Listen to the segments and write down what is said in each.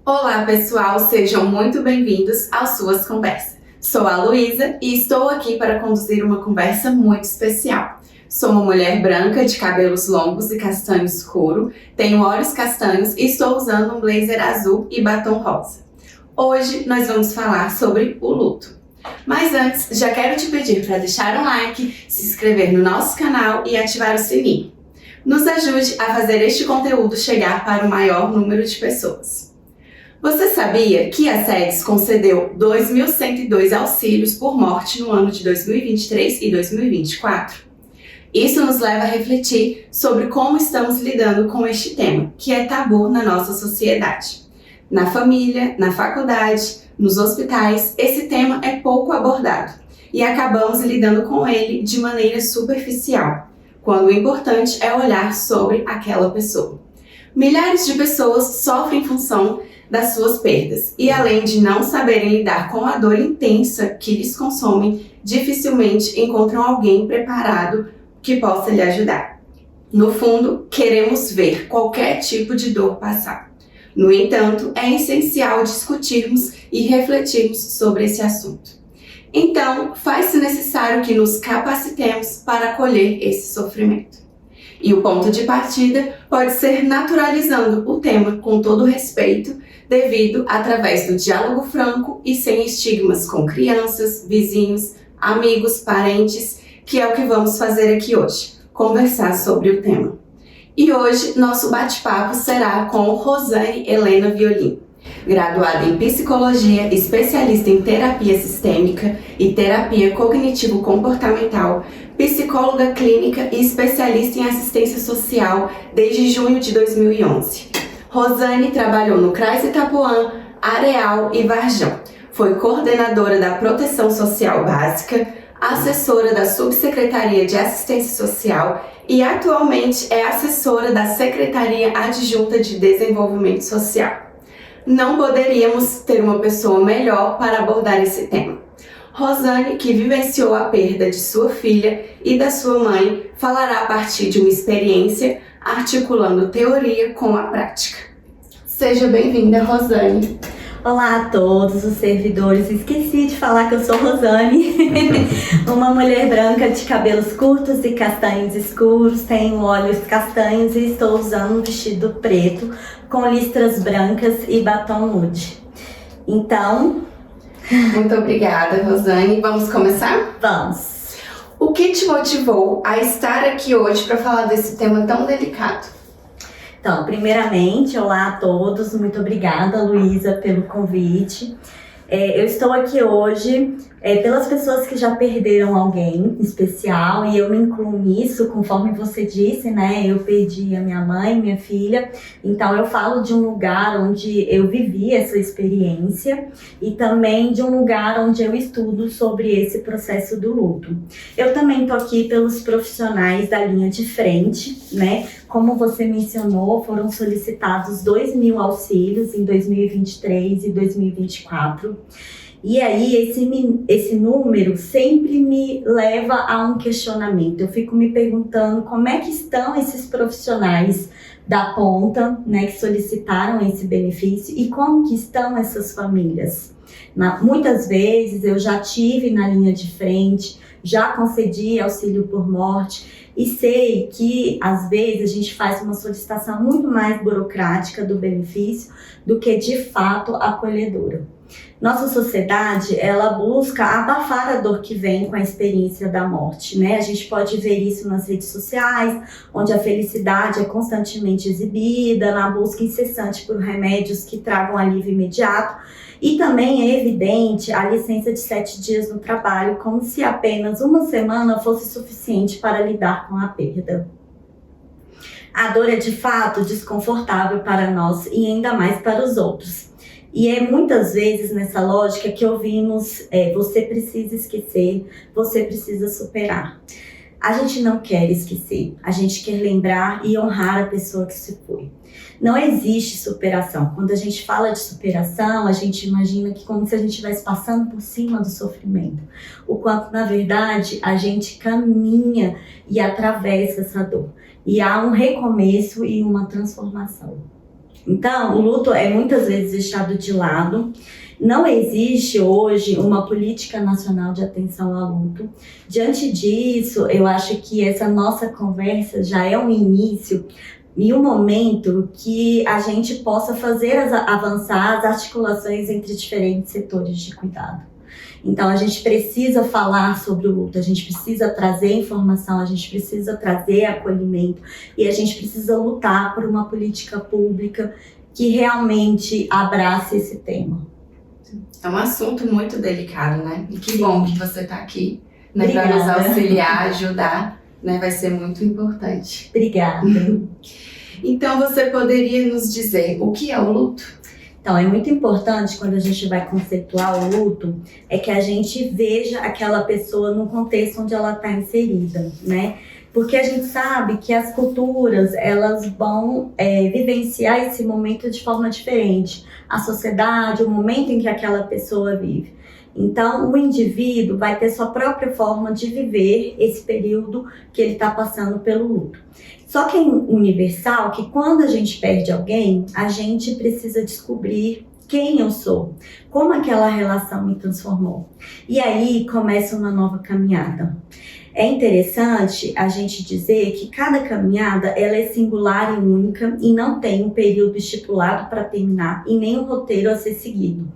Olá pessoal, sejam muito bem-vindos às Suas Conversas. Sou a Luísa e estou aqui para conduzir uma conversa muito especial. Sou uma mulher branca de cabelos longos e castanho escuro, tenho olhos castanhos e estou usando um blazer azul e batom rosa. Hoje nós vamos falar sobre o luto. Mas antes, já quero te pedir para deixar um like, se inscrever no nosso canal e ativar o sininho. Nos ajude a fazer este conteúdo chegar para o maior número de pessoas. Você sabia que a SEDES concedeu 2.102 auxílios por morte no ano de 2023 e 2024? Isso nos leva a refletir sobre como estamos lidando com este tema, que é tabu na nossa sociedade. Na família, na faculdade, nos hospitais, esse tema é pouco abordado e acabamos lidando com ele de maneira superficial, quando o importante é olhar sobre aquela pessoa. Milhares de pessoas sofrem em função das suas perdas e, além de não saberem lidar com a dor intensa que lhes consome, dificilmente encontram alguém preparado que possa lhe ajudar. No fundo, queremos ver qualquer tipo de dor passar. No entanto, é essencial discutirmos e refletirmos sobre esse assunto. Então, faz-se necessário que nos capacitemos para acolher esse sofrimento. E o ponto de partida pode ser naturalizando o tema com todo respeito, devido através do diálogo franco e sem estigmas com crianças, vizinhos, amigos, parentes, que é o que vamos fazer aqui hoje, conversar sobre o tema. E hoje nosso bate-papo será com Rosane Helena Violim, graduada em Psicologia, especialista em Terapia Sistêmica e Terapia Cognitivo-Comportamental, psicóloga clínica e especialista em assistência social desde junho de 2011. Rosane trabalhou no CRAS Itapuã, Areal e Varjão. Foi coordenadora da Proteção Social Básica, assessora da Subsecretaria de Assistência Social e atualmente é assessora da Secretaria Adjunta de Desenvolvimento Social. Não poderíamos ter uma pessoa melhor para abordar esse tema. Rosane, que vivenciou a perda de sua filha e da sua mãe, falará a partir de uma experiência, articulando teoria com a prática. Seja bem-vinda, Rosane. Olá a todos os servidores. Esqueci de falar que eu sou Rosane, uma mulher branca de cabelos curtos e castanhos escuros, tenho olhos castanhos e estou usando um vestido preto com listras brancas e batom nude. Então... Muito obrigada, Rosane. Vamos começar? Vamos! O que te motivou a estar aqui hoje para falar desse tema tão delicado? Então, primeiramente, olá a todos, muito obrigada, Luísa, pelo convite. Eu estou aqui hoje pelas pessoas que já perderam alguém especial e eu me incluo nisso, conforme você disse, né? Eu perdi a minha mãe, minha filha, então eu falo de um lugar onde eu vivi essa experiência e também de um lugar onde eu estudo sobre esse processo do luto. Eu também estou aqui pelos profissionais da linha de frente, né? Como você mencionou, foram solicitados 2.000 auxílios em 2023 e 2024. E aí, esse número sempre me leva a um questionamento. Eu fico me perguntando como é que estão esses profissionais da ponta, né, que solicitaram esse benefício e como que estão essas famílias. Muitas vezes eu já tive na linha de frente, já concedi auxílio por morte e sei que às vezes a gente faz uma solicitação muito mais burocrática do benefício do que de fato acolhedora. Nossa sociedade, ela busca abafar a dor que vem com a experiência da morte, né? A gente pode ver isso nas redes sociais, onde a felicidade é constantemente exibida, na busca incessante por remédios que tragam alívio imediato. E também é evidente a licença de 7 dias no trabalho, como se apenas uma semana fosse suficiente para lidar com a perda. A dor é de fato desconfortável para nós e ainda mais para os outros. E é muitas vezes nessa lógica que ouvimos, você precisa esquecer, você precisa superar. A gente não quer esquecer, a gente quer lembrar e honrar a pessoa que se foi. Não existe superação. Quando a gente fala de superação, a gente imagina que como se a gente estivesse passando por cima do sofrimento. O quanto, na verdade, a gente caminha e atravessa essa dor. E há um recomeço e uma transformação. Então, o luto é muitas vezes deixado de lado. Não existe hoje uma política nacional de atenção ao luto. Diante disso, eu acho que essa nossa conversa já é um início e um momento que a gente possa fazer avançar as articulações entre diferentes setores de cuidado. Então, a gente precisa falar sobre o luto, a gente precisa trazer informação, a gente precisa trazer acolhimento e a gente precisa lutar por uma política pública que realmente abrace esse tema. É um assunto muito delicado, né? E que bom que você está aqui, né, para Obrigada. nos auxiliar, ajudar, né? Vai ser muito importante. Obrigada. Então, você poderia nos dizer o que é o luto? Então, é muito importante quando a gente vai conceituar o luto, é que a gente veja aquela pessoa no contexto onde ela está inserida, né? Porque a gente sabe que as culturas, elas vão vivenciar esse momento de forma diferente. A sociedade, o momento em que aquela pessoa vive. Então, o indivíduo vai ter sua própria forma de viver esse período que ele está passando pelo luto. Só que é universal que quando a gente perde alguém, a gente precisa descobrir quem eu sou, como aquela relação me transformou. E aí começa uma nova caminhada. É interessante a gente dizer que cada caminhada ela é singular e única e não tem um período estipulado para terminar e nem um roteiro a ser seguido.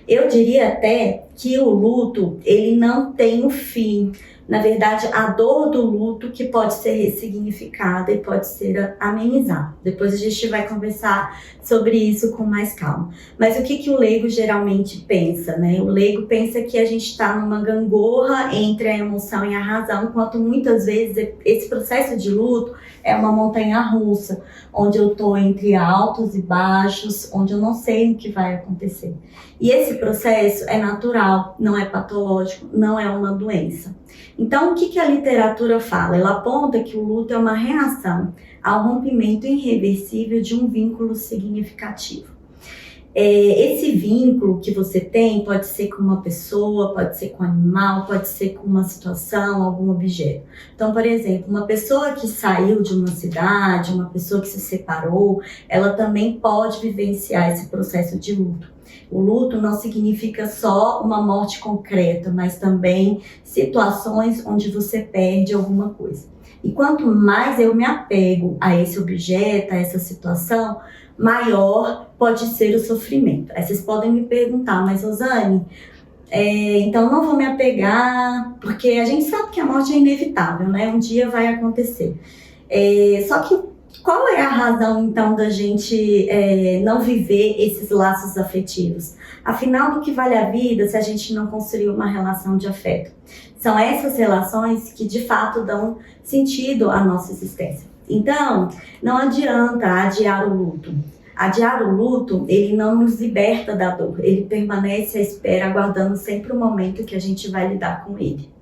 Eu diria até que o luto ele não tem um fim. Na verdade, a dor do luto que pode ser ressignificada e pode ser amenizada. Depois a gente vai conversar sobre isso com mais calma. Mas o que o leigo geralmente pensa, né? O leigo pensa que a gente está numa gangorra entre a emoção e a razão, enquanto muitas vezes esse processo de luto é uma montanha-russa, onde eu estou entre altos e baixos, onde eu não sei o que vai acontecer. E esse processo é natural, não é patológico, não é uma doença. Então, o que a literatura fala? Ela aponta que o luto é uma reação ao rompimento irreversível de um vínculo significativo. Esse vínculo que você tem pode ser com uma pessoa, pode ser com um animal, pode ser com uma situação, algum objeto. Então, por exemplo, uma pessoa que saiu de uma cidade, uma pessoa que se separou, ela também pode vivenciar esse processo de luto. O luto não significa só uma morte concreta, mas também situações onde você perde alguma coisa. E quanto mais eu me apego a esse objeto, a essa situação, maior pode ser o sofrimento. Aí vocês podem me perguntar, mas Rosane, então não vou me apegar, porque a gente sabe que a morte é inevitável, né? Um dia vai acontecer. Só que qual é a razão, então, da gente não viver esses laços afetivos? Afinal, do que vale a vida se a gente não construir uma relação de afeto? São essas relações que, de fato, dão sentido à nossa existência. Então, não adianta adiar o luto. Adiar o luto, ele não nos liberta da dor. Ele permanece à espera, aguardando sempre o momento que a gente vai lidar com ele.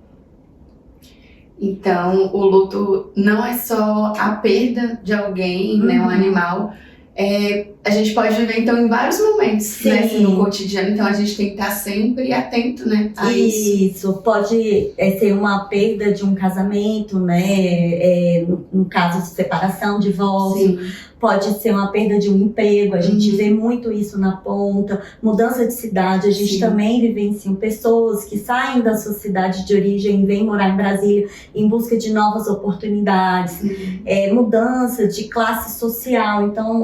Então, o luto não é só a perda de alguém, né, um animal. A gente pode viver, então, em vários momentos, né, assim, no cotidiano. Então, a gente tem que estar sempre atento, né, a isso. Isso, pode ser uma perda de um casamento, né, no caso de separação, divórcio. Sim. Pode ser uma perda de um emprego, a gente vê muito isso na ponta, mudança de cidade, a gente também vivencia pessoas que saem da sua cidade de origem e vêm morar em Brasília em busca de novas oportunidades, mudança de classe social. Então,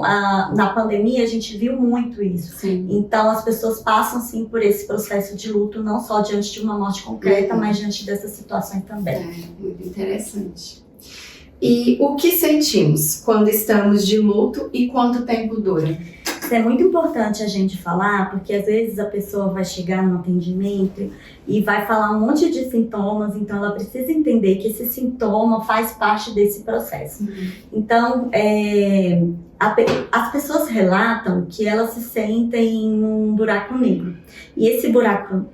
na pandemia a gente viu muito isso. Sim. Então, as pessoas passam sim por esse processo de luto, não só diante de uma morte concreta, mas diante dessas situações também. Muito interessante. E o que sentimos quando estamos de luto e quanto tempo dura? Isso é muito importante a gente falar, porque às vezes a pessoa vai chegar no atendimento e vai falar um monte de sintomas, então ela precisa entender que esse sintoma faz parte desse processo. Então, as pessoas relatam que elas se sentem em um buraco negro. E esse buraco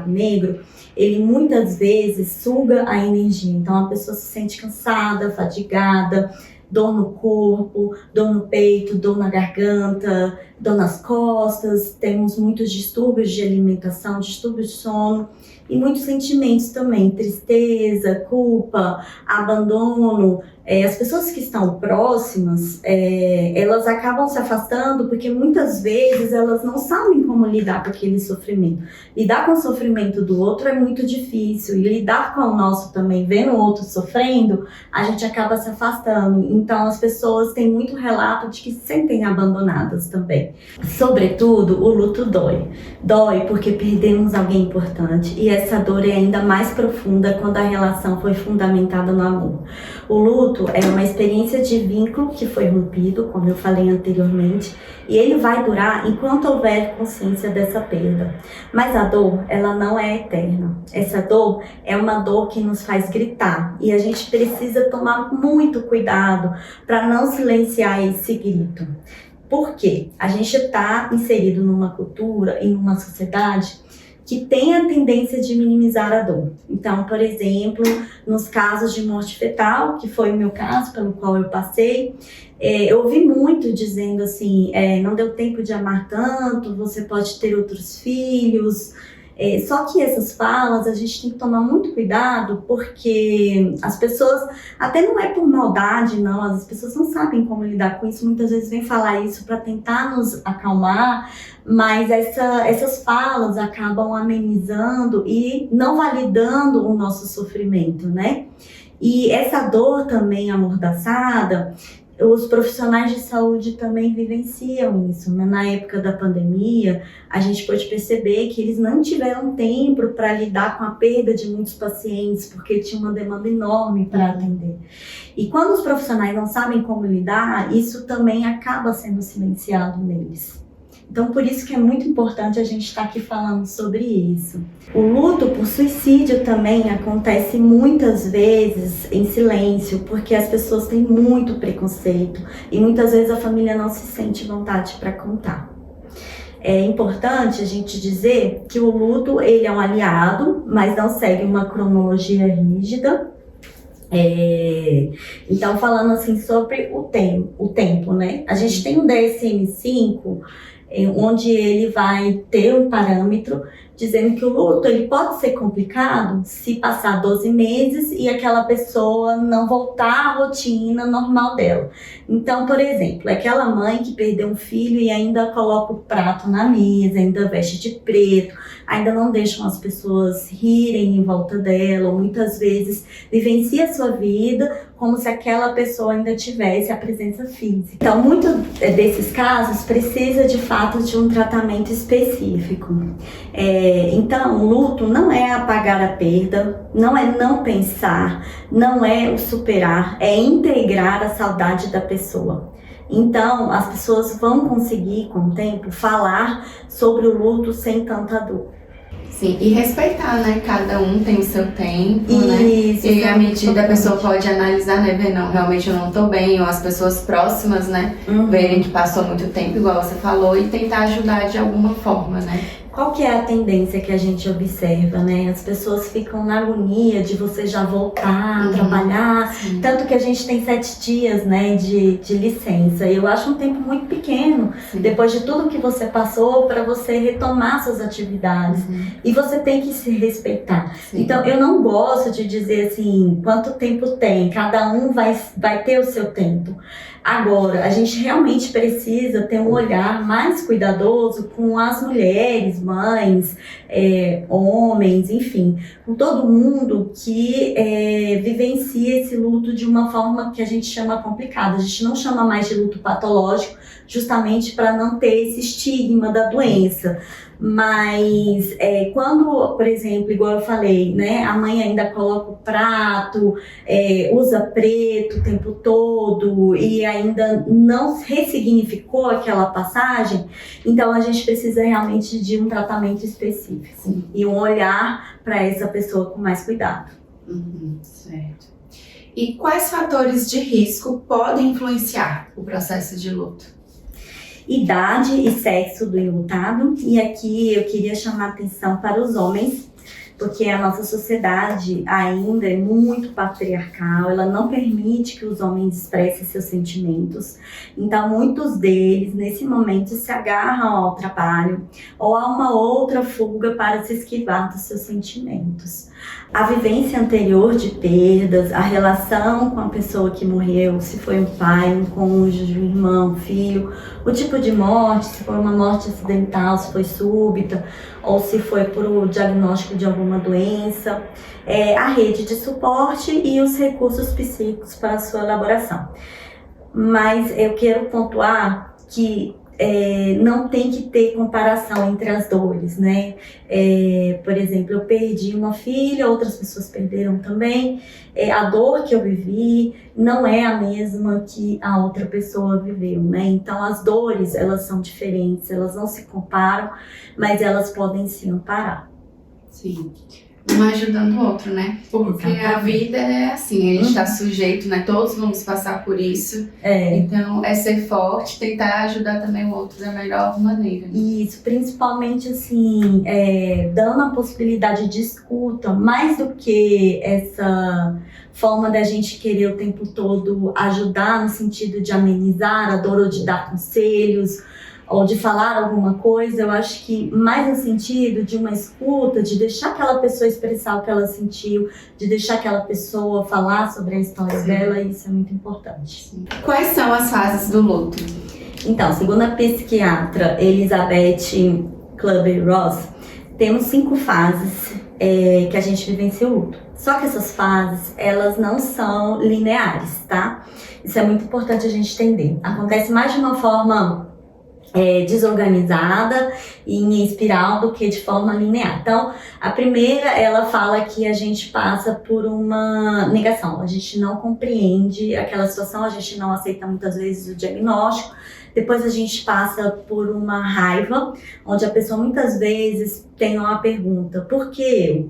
negro, ele muitas vezes suga a energia. Então a pessoa se sente cansada, fadigada, dor no corpo, dor no peito, dor na garganta, dor nas costas, temos muitos distúrbios de alimentação, distúrbios de sono e muitos sentimentos também, tristeza, culpa, abandono. As pessoas que estão próximas, elas acabam se afastando porque muitas vezes elas não sabem como lidar com aquele sofrimento. Lidar com o sofrimento do outro é muito difícil, e lidar com o nosso também, vendo o outro sofrendo, a gente acaba se afastando. Então as pessoas têm muito relato de que se sentem abandonadas também. Sobretudo, o luto dói. Dói porque perdemos alguém importante, e essa dor é ainda mais profunda quando a relação foi fundamentada no amor. O luto é uma experiência de vínculo que foi rompido, como eu falei anteriormente, e ele vai durar enquanto houver consciência dessa perda. Mas a dor, ela não é eterna. Essa dor é uma dor que nos faz gritar, e a gente precisa tomar muito cuidado para não silenciar esse grito. Por quê? A gente está inserido numa cultura e numa sociedade que tem a tendência de minimizar a dor. Então, por exemplo, nos casos de morte fetal, que foi o meu caso, pelo qual eu passei, eu ouvi muito dizendo assim, não deu tempo de amar tanto, você pode ter outros filhos. Só que essas falas a gente tem que tomar muito cuidado, porque as pessoas, até não é por maldade não, as pessoas não sabem como lidar com isso, muitas vezes vêm falar isso para tentar nos acalmar, mas essas falas acabam amenizando e não validando o nosso sofrimento, né? E essa dor também amordaçada, os profissionais de saúde também vivenciam isso, né? Na época da pandemia, a gente pôde perceber que eles não tiveram tempo para lidar com a perda de muitos pacientes, porque tinha uma demanda enorme para atender. E quando os profissionais não sabem como lidar, isso também acaba sendo silenciado neles. Então, por isso que é muito importante a gente estar aqui falando sobre isso. O luto por suicídio também acontece muitas vezes em silêncio, porque as pessoas têm muito preconceito e muitas vezes a família não se sente vontade para contar. É importante a gente dizer que o luto ele é um aliado, mas não segue uma cronologia rígida. Então, falando assim sobre o tempo, né? A gente tem o DSM-5, onde ele vai ter um parâmetro dizendo que o luto ele pode ser complicado se passar 12 meses e aquela pessoa não voltar à rotina normal dela. Então, por exemplo, aquela mãe que perdeu um filho e ainda coloca o prato na mesa, ainda veste de preto, ainda não deixam as pessoas rirem em volta dela, ou muitas vezes vivencia a sua vida como se aquela pessoa ainda tivesse a presença física. Então, muito desses casos precisa de fato de um tratamento específico. Então, o luto não é apagar a perda, não é não pensar, não é o superar, é integrar a saudade da pessoa. Então, as pessoas vão conseguir, com o tempo, falar sobre o luto sem tanta dor. Sim, e respeitar, né? Cada um tem o seu tempo, Isso, né? E à medida a pessoa pode analisar, né? Ver, não, realmente eu não tô bem, ou as pessoas próximas, né? Verem que passou muito tempo, igual você falou, e tentar ajudar de alguma forma, né? Qual que é a tendência que a gente observa, né? As pessoas ficam na agonia de você já voltar a trabalhar, tanto que a gente tem 7 dias, né, de licença. E eu acho um tempo muito pequeno, depois de tudo que você passou, para você retomar suas atividades. E você tem que se respeitar. Então, eu não gosto de dizer assim, quanto tempo tem, cada um vai ter o seu tempo. Agora, a gente realmente precisa ter um olhar mais cuidadoso com as mulheres, mães, homens, enfim, com todo mundo que vivencia esse luto de uma forma que a gente chama complicada. A gente não chama mais de luto patológico, justamente para não ter esse estigma da doença. Mas quando, por exemplo, igual eu falei, né, a mãe ainda coloca o prato, usa preto o tempo todo e ainda não ressignificou aquela passagem, então a gente precisa realmente de um tratamento específico e um olhar para essa pessoa com mais cuidado. Certo. E quais fatores de risco podem influenciar o processo de luto? Idade e sexo do enlutado, e aqui eu queria chamar a atenção para os homens, porque a nossa sociedade ainda é muito patriarcal, ela não permite que os homens expressem seus sentimentos. Então, muitos deles, nesse momento, se agarram ao trabalho ou a uma outra fuga para se esquivar dos seus sentimentos. A vivência anterior de perdas, a relação com a pessoa que morreu, se foi um pai, um cônjuge, um irmão, um filho, o tipo de morte, se foi uma morte acidental, se foi súbita, ou se foi por o diagnóstico de alguma doença, a rede de suporte e os recursos psíquicos para a sua elaboração. Mas eu quero pontuar que não tem que ter comparação entre as dores, né? Por exemplo, eu perdi uma filha, outras pessoas perderam também. A dor que eu vivi não é a mesma que a outra pessoa viveu, né? Então, as dores, elas são diferentes, elas não se comparam, mas elas podem se amparar. Sim. Um ajudando o outro, né? Porque a vida é assim, a gente está sujeito, né? Todos vamos passar por isso. Então, é ser forte, tentar ajudar também o outro da melhor maneira. Isso, principalmente assim, dando a possibilidade de escuta, mais do que essa forma da gente querer o tempo todo ajudar no sentido de amenizar a dor ou de dar conselhos, ou de falar alguma coisa. Eu acho que mais no sentido de uma escuta, de deixar aquela pessoa expressar o que ela sentiu, de deixar aquela pessoa falar sobre a história dela, isso é muito importante. Quais são as fases do luto? Então, segundo a psiquiatra Elizabeth Kübler-Ross, temos 5 fases que a gente vivencia o luto. Só que essas fases, elas não são lineares, tá? Isso é muito importante a gente entender. Acontece mais de uma forma desorganizada e em espiral do que de forma linear. Então, a primeira, ela fala que a gente passa por uma negação, a gente não compreende aquela situação, a gente não aceita muitas vezes o diagnóstico. Depois a gente passa por uma raiva, onde a pessoa muitas vezes tem uma pergunta: por que eu?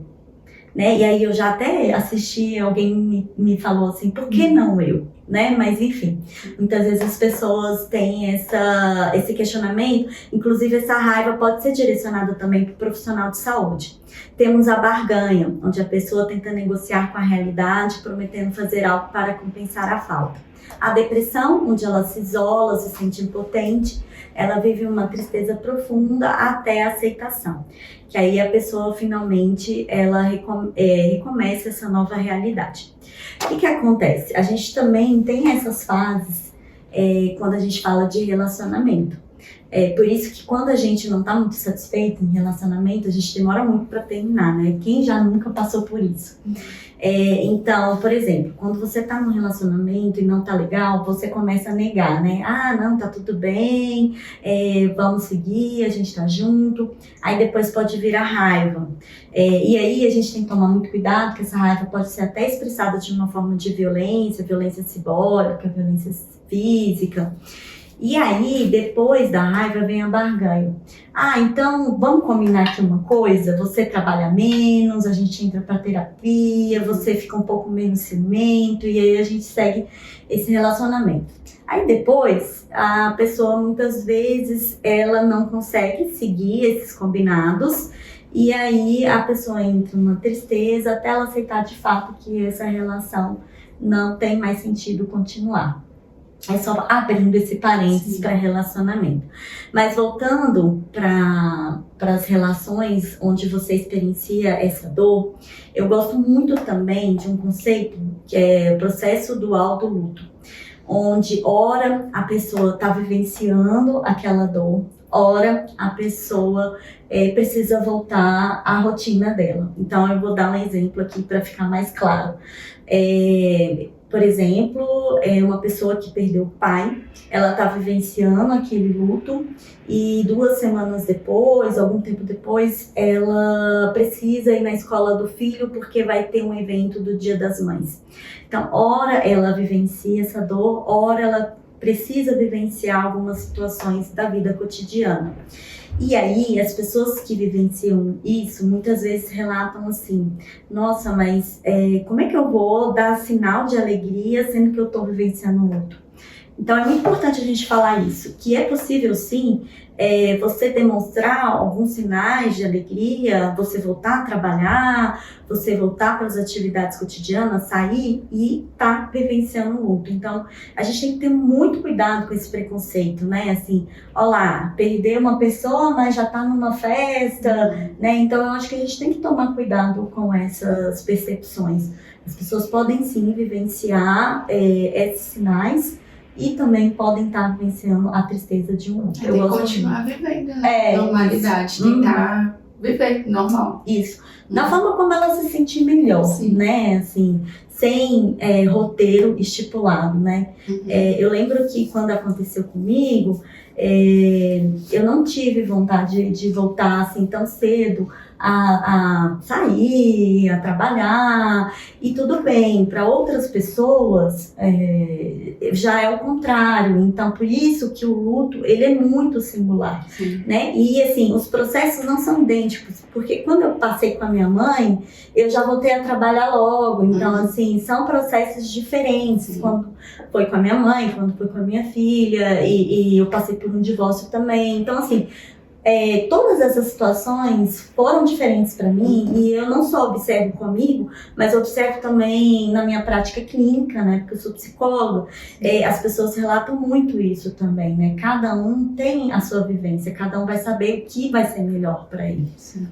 Né? E aí eu já até assisti, alguém me falou assim, por que não eu? Né? Mas enfim, muitas vezes as pessoas têm esse questionamento, inclusive essa raiva pode ser direcionada também para o profissional de saúde. Temos a barganha, onde a pessoa tenta negociar com a realidade, prometendo fazer algo para compensar a falta. A depressão, onde ela se isola, se sente impotente, ela vive uma tristeza profunda até a aceitação. Que aí a pessoa finalmente ela recomeça essa nova realidade. O que acontece? A gente também tem essas fases quando a gente fala de relacionamento. Por isso que quando a gente não está muito satisfeito em relacionamento, a gente demora muito para terminar, né? Quem já nunca passou por isso? Então, por exemplo, quando você está num relacionamento e não tá legal, você começa a negar, né? Ah, não, tá tudo bem, vamos seguir, a gente tá junto. Aí depois pode vir a raiva. E aí a gente tem que tomar muito cuidado, porque essa raiva pode ser até expressada de uma forma de violência simbólica, violência física. E aí, depois da raiva, vem a barganha. Ah, então vamos combinar aqui uma coisa? Você trabalha menos, a gente entra para terapia, você fica um pouco menos ciumento, e aí a gente segue esse relacionamento. Aí depois, a pessoa muitas vezes, ela não consegue seguir esses combinados, e aí a pessoa entra numa tristeza até ela aceitar de fato que essa relação não tem mais sentido continuar. É só abrindo esse parênteses para relacionamento. Mas voltando para as relações onde você experiencia essa dor, eu gosto muito também de um conceito que é o processo do autoluto, onde ora a pessoa está vivenciando aquela dor, ora a pessoa precisa voltar à rotina dela. Então eu vou dar um exemplo aqui para ficar mais claro. Por exemplo, uma pessoa que perdeu o pai, ela está vivenciando aquele luto e 2 semanas depois, algum tempo depois, ela precisa ir na escola do filho porque vai ter um evento do Dia das Mães. Então, ora ela vivencia essa dor, ora ela precisa vivenciar algumas situações da vida cotidiana. E aí, as pessoas que vivenciam isso, muitas vezes relatam assim: nossa, mas como é que eu vou dar sinal de alegria sendo que eu estou vivenciando luto? Então, é muito importante a gente falar isso, que é possível sim você demonstrar alguns sinais de alegria, você voltar a trabalhar, você voltar para as atividades cotidianas, sair e tá vivenciando o luto. Então, a gente tem que ter muito cuidado com esse preconceito, né? Assim, ó lá, perdeu uma pessoa, mas já tá numa festa, né? Então, eu acho que a gente tem que tomar cuidado com essas percepções. As pessoas podem sim vivenciar esses sinais, e também podem estar vivenciando a tristeza de um outro. Tem que continuar vivendo a normalidade, tentar viver normal. Isso. Da forma como ela se sentir melhor, né? Assim, sem roteiro estipulado, né? Eu lembro que quando aconteceu comigo, eu não tive vontade de voltar assim tão cedo a sair, a trabalhar, e tudo bem. Para outras pessoas já é o contrário. Então, por isso que o luto, ele é muito singular, né? E assim, os processos não são idênticos, porque quando eu passei com a minha mãe, eu já voltei a trabalhar logo. Então, assim, são processos diferentes. Quando foi com a minha mãe, quando foi com a minha filha, e eu passei por um divórcio também. Então, assim, todas essas situações foram diferentes para mim, e eu não só observo comigo, mas observo também na minha prática clínica, né? Porque eu sou psicóloga. As pessoas relatam muito isso também, né? Cada um tem a sua vivência, cada um vai saber o que vai ser melhor para ele. Sim.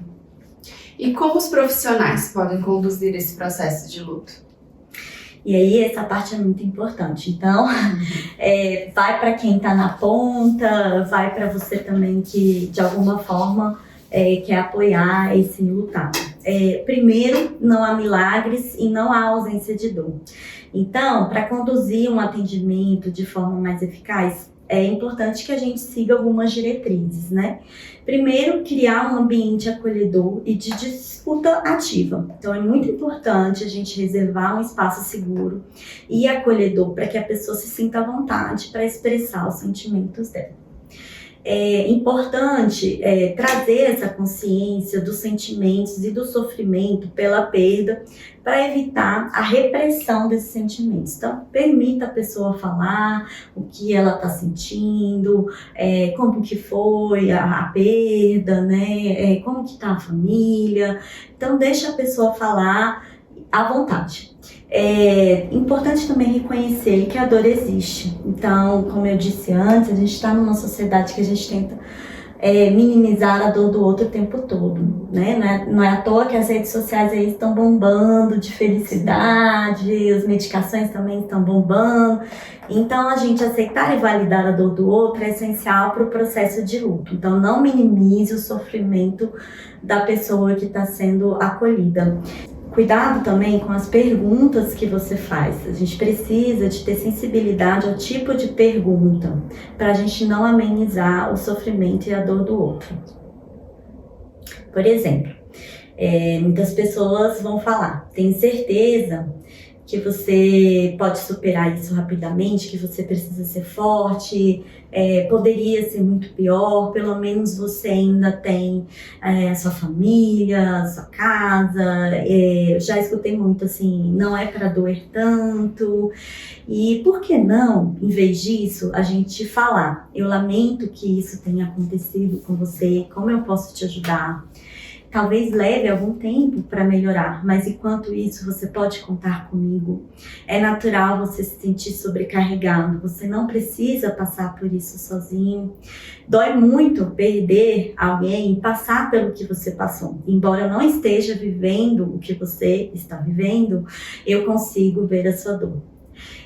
E como os profissionais podem conduzir esse processo de luto? E aí essa parte é muito importante. Então, vai para quem está na ponta, vai para você também que de alguma forma quer apoiar esse lutado. Primeiro, não há milagres e não há ausência de dor. Então, para conduzir um atendimento de forma mais eficaz, é importante que a gente siga algumas diretrizes, né? Primeiro, criar um ambiente acolhedor e de escuta ativa. Então, é muito importante a gente reservar um espaço seguro e acolhedor para que a pessoa se sinta à vontade para expressar os sentimentos dela. É importante trazer essa consciência dos sentimentos e do sofrimento pela perda para evitar a repressão desses sentimentos. Então, permita a pessoa falar o que ela está sentindo, como que foi a perda, né? Como que está a família. Então, deixa a pessoa falar à vontade. É importante também reconhecer que a dor existe. Então, como eu disse antes, a gente está numa sociedade que a gente tenta minimizar a dor do outro o tempo todo, né? Não é à toa que as redes sociais aí estão bombando de felicidade, as medicações também estão bombando. Então, a gente aceitar e validar a dor do outro é essencial para o processo de luto. Então, não minimize o sofrimento da pessoa que está sendo acolhida. Cuidado também com as perguntas que você faz. A gente precisa de ter sensibilidade ao tipo de pergunta, para a gente não amenizar o sofrimento e a dor do outro. Por exemplo, muitas pessoas vão falar: tem certeza que você pode superar isso rapidamente, que você precisa ser forte, poderia ser muito pior, pelo menos você ainda tem a sua família, a sua casa. Já escutei muito assim, não é para doer tanto. E por que não, em vez disso, a gente falar: eu lamento que isso tenha acontecido com você, como eu posso te ajudar? Talvez leve algum tempo para melhorar, mas enquanto isso você pode contar comigo. É natural você se sentir sobrecarregado, você não precisa passar por isso sozinho. Dói muito perder alguém e passar pelo que você passou. Embora eu não esteja vivendo o que você está vivendo, eu consigo ver a sua dor.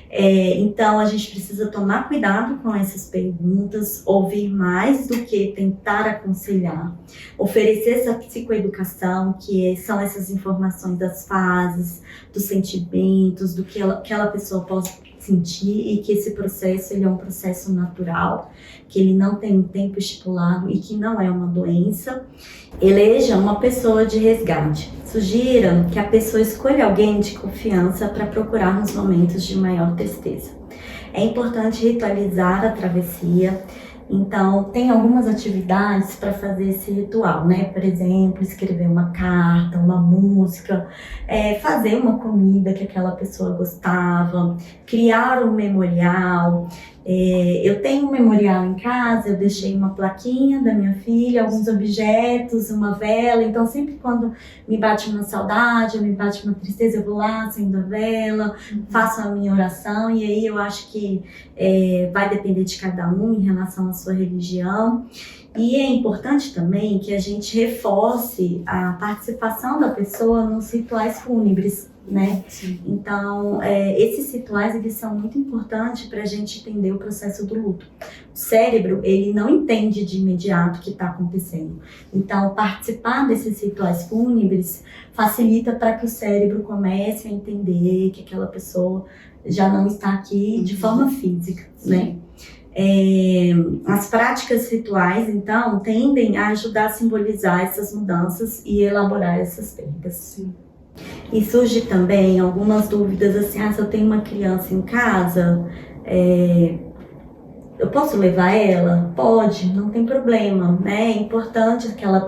Então a gente precisa tomar cuidado com essas perguntas, ouvir mais do que tentar aconselhar, oferecer essa psicoeducação, que são essas informações das fases, dos sentimentos, do que aquela pessoa pode sentir, e que esse processo ele é um processo natural, que ele não tem um tempo estipulado e que não é uma doença. Eleja uma pessoa de resgate. Sugira que a pessoa escolha alguém de confiança para procurar nos momentos de maior tristeza. É importante ritualizar a travessia. Então, tem algumas atividades para fazer esse ritual, né? Por exemplo, escrever uma carta, uma música, fazer uma comida que aquela pessoa gostava, criar um memorial, Eu tenho um memorial em casa, eu deixei uma plaquinha da minha filha, alguns objetos, uma vela. Então sempre quando me bate uma saudade, me bate uma tristeza, eu vou lá, acendo a vela, faço a minha oração. E aí eu acho que vai depender de cada um em relação à sua religião. E é importante também que a gente reforce a participação da pessoa nos rituais fúnebres, né? Sim. Então, esses rituais, eles são muito importantes para a gente entender o processo do luto. O cérebro, ele não entende de imediato o que está acontecendo. Então, participar desses rituais fúnebres facilita para que o cérebro comece a entender que aquela pessoa já não está aqui de forma física, né? As práticas rituais, então, tendem a ajudar a simbolizar essas mudanças e elaborar essas perdas. Sim. E surge também algumas dúvidas assim, se eu tenho uma criança em casa, eu posso levar ela? Pode, não tem problema, né? É importante aquela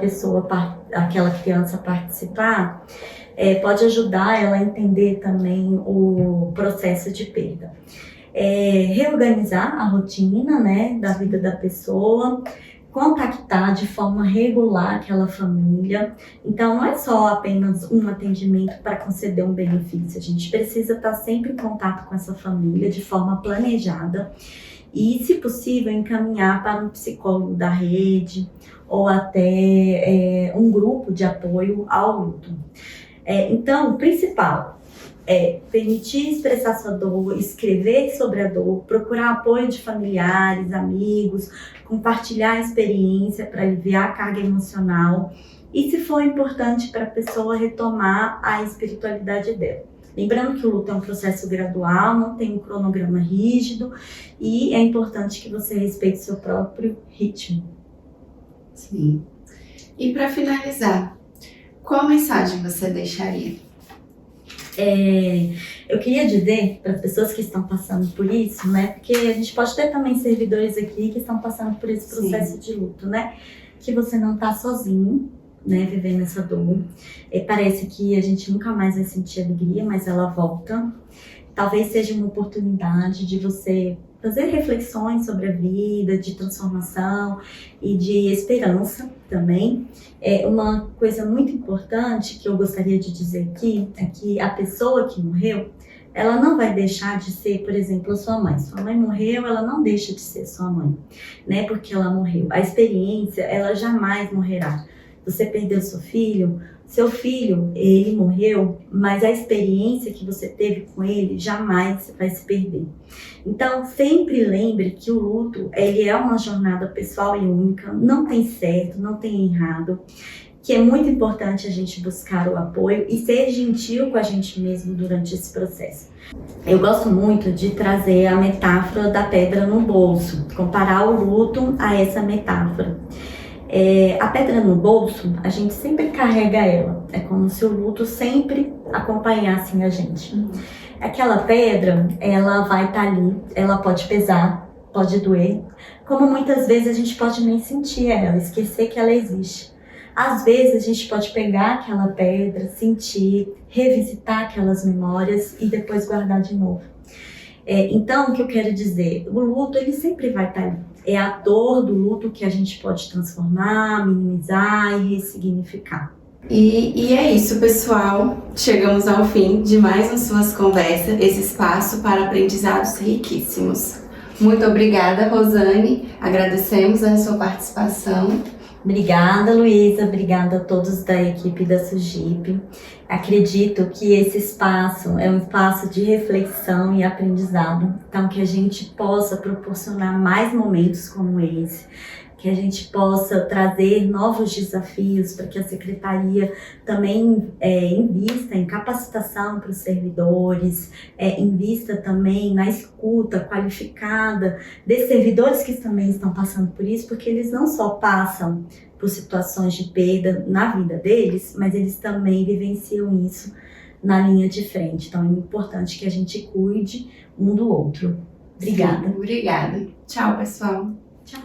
criança participar, pode ajudar ela a entender também o processo de perda. Reorganizar a rotina, né, da vida da pessoa, contactar de forma regular aquela família. Então não é só apenas um atendimento para conceder um benefício, a gente precisa estar sempre em contato com essa família de forma planejada e, se possível, encaminhar para um psicólogo da rede ou até um grupo de apoio ao luto. Então, o principal permitir expressar sua dor, escrever sobre a dor, procurar apoio de familiares, amigos, compartilhar a experiência para aliviar a carga emocional e, se for importante, para a pessoa retomar a espiritualidade dela. Lembrando que o luto é um processo gradual, não tem um cronograma rígido e é importante que você respeite seu próprio ritmo. Sim. E para finalizar, qual mensagem você deixaria? Eu queria dizer para as pessoas que estão passando por isso, né? Porque a gente pode ter também servidores aqui que estão passando por esse processo de luto, né? Que você não está sozinho, né? Vivendo essa dor. Parece que a gente nunca mais vai sentir alegria, mas ela volta. Talvez seja uma oportunidade de você fazer reflexões sobre a vida, de transformação e de esperança também. Uma coisa muito importante que eu gostaria de dizer aqui é que a pessoa que morreu, ela não vai deixar de ser, por exemplo, a sua mãe. Sua mãe morreu, ela não deixa de ser sua mãe, né? Porque ela morreu. A experiência, ela jamais morrerá. Você perdeu seu filho, ele morreu, mas a experiência que você teve com ele jamais vai se perder. Então, sempre lembre que o luto, ele é uma jornada pessoal e única, não tem certo, não tem errado, que é muito importante a gente buscar o apoio e ser gentil com a gente mesmo durante esse processo. Eu gosto muito de trazer a metáfora da pedra no bolso, comparar o luto a essa metáfora. A pedra no bolso, a gente sempre carrega ela. É como se o luto sempre acompanhasse a gente. Aquela pedra, ela vai estar ali, ela pode pesar, pode doer. Como muitas vezes a gente pode nem sentir ela, esquecer que ela existe. Às vezes a gente pode pegar aquela pedra, sentir, revisitar aquelas memórias e depois guardar de novo. Então, o que eu quero dizer? O luto, ele sempre vai estar ali. É a dor do luto que a gente pode transformar, minimizar e ressignificar. E é isso, pessoal. Chegamos ao fim de mais um Suas Conversas, esse espaço para aprendizados riquíssimos. Muito obrigada, Rosane. Agradecemos a sua participação. Obrigada, Luísa. Obrigada a todos da equipe da SUGIP. Acredito que esse espaço é um espaço de reflexão e aprendizado. Então, que a gente possa proporcionar mais momentos como esse, que a gente possa trazer novos desafios para que a Secretaria também invista em capacitação para os servidores, invista também na escuta qualificada desses servidores que também estão passando por isso, porque eles não só passam por situações de perda na vida deles, mas eles também vivenciam isso na linha de frente. Então é importante que a gente cuide um do outro. Obrigada. Sim, obrigada. Tchau, pessoal. Tchau.